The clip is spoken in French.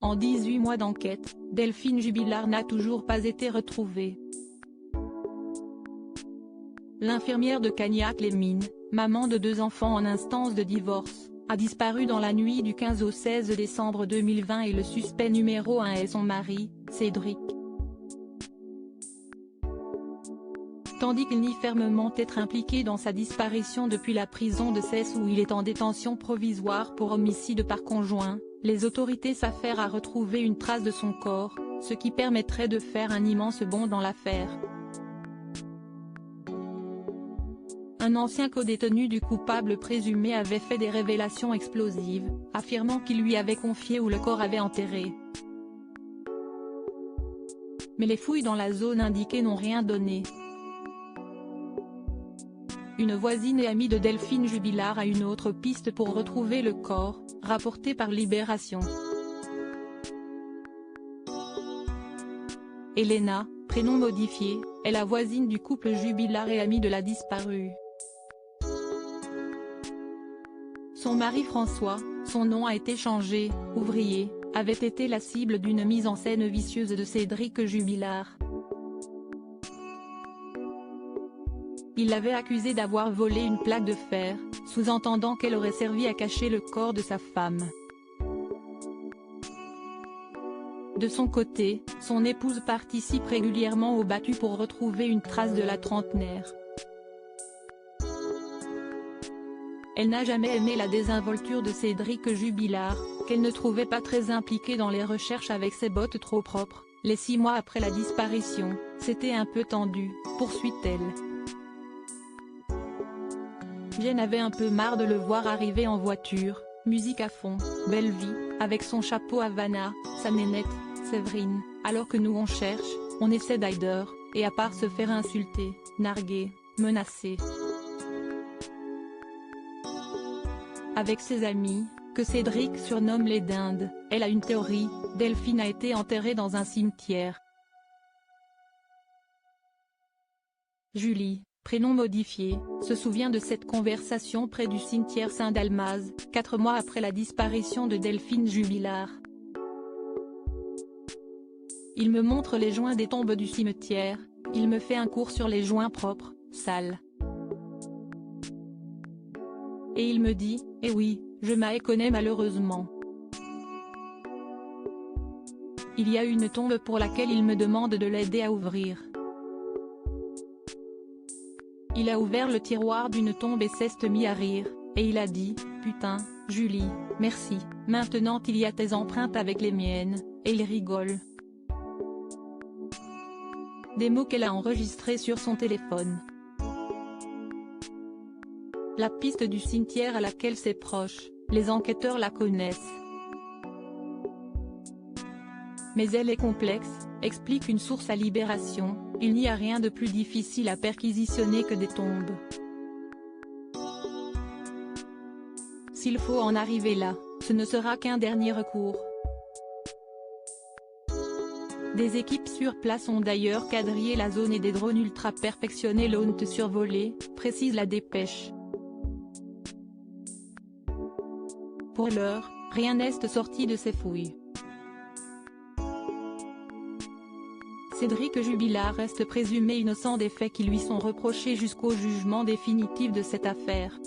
En 18 mois d'enquête, Delphine Jubilard n'a toujours pas été retrouvée. L'infirmière de Cagnac-les-Mines, maman de 2 enfants en instance de divorce, a disparu dans la nuit du 15 au 16 décembre 2020 et le suspect numéro 1 est son mari, Cédric. Tandis qu'il nie fermement être impliqué dans sa disparition depuis la prison de Cesse où il est en détention provisoire pour homicide par conjoint, les autorités s'affairent à retrouver une trace de son corps, ce qui permettrait de faire un immense bond dans l'affaire. Un ancien codétenu du coupable présumé avait fait des révélations explosives, affirmant qu'il lui avait confié où le corps avait enterré. Mais les fouilles dans la zone indiquée n'ont rien donné. Une voisine et amie de Delphine Jubilard a une autre piste pour retrouver le corps, rapportée par Libération. Elena, prénom modifié, est la voisine du couple Jubilard et amie de la disparue. Son mari François, son nom a été changé, ouvrier, avait été la cible d'une mise en scène vicieuse de Cédric Jubilard. Il l'avait accusé d'avoir volé une plaque de fer, sous-entendant qu'elle aurait servi à cacher le corps de sa femme. De son côté, son épouse participe régulièrement aux battues pour retrouver une trace de la trentenaire. Elle n'a jamais aimé la désinvolture de Cédric Jubilard, qu'elle ne trouvait pas très impliqué dans les recherches avec ses bottes trop propres. Les 6 mois après la disparition, c'était un peu tendu, poursuit-elle. Vienne avait un peu marre de le voir arriver en voiture, musique à fond, belle vie, avec son chapeau Havana, sa nénette, Séverine, alors que nous on cherche, on essaie d'ailleurs, et à part se faire insulter, narguer, menacer. Avec ses amis, que Cédric surnomme les dindes, elle a une théorie, Delphine a été enterrée dans un cimetière. Julie, prénom modifié, se souvient de cette conversation près du cimetière Saint-Dalmaz, 4 mois après la disparition de Delphine Jubilard. Il me montre les joints des tombes du cimetière, il me fait un cours sur les joints propres, sales. Et il me dit, eh oui, je m'y connais malheureusement. Il y a une tombe pour laquelle il me demande de l'aider à ouvrir. Il a ouvert le tiroir d'une tombe et s'est mis à rire, et il a dit, putain, Julie, merci, maintenant il y a tes empreintes avec les miennes, et il rigole. Des mots qu'elle a enregistrés sur son téléphone. La piste du cimetière à laquelle ses proches, les enquêteurs la connaissent. Mais elle est complexe, explique une source à Libération, il n'y a rien de plus difficile à perquisitionner que des tombes. S'il faut en arriver là, ce ne sera qu'un dernier recours. Des équipes sur place ont d'ailleurs quadrillé la zone et des drones ultra perfectionnés l'ont survolé, précise la dépêche. Pour l'heure, rien n'est sorti de ces fouilles. Cédric Jubilard reste présumé innocent des faits qui lui sont reprochés jusqu'au jugement définitif de cette affaire.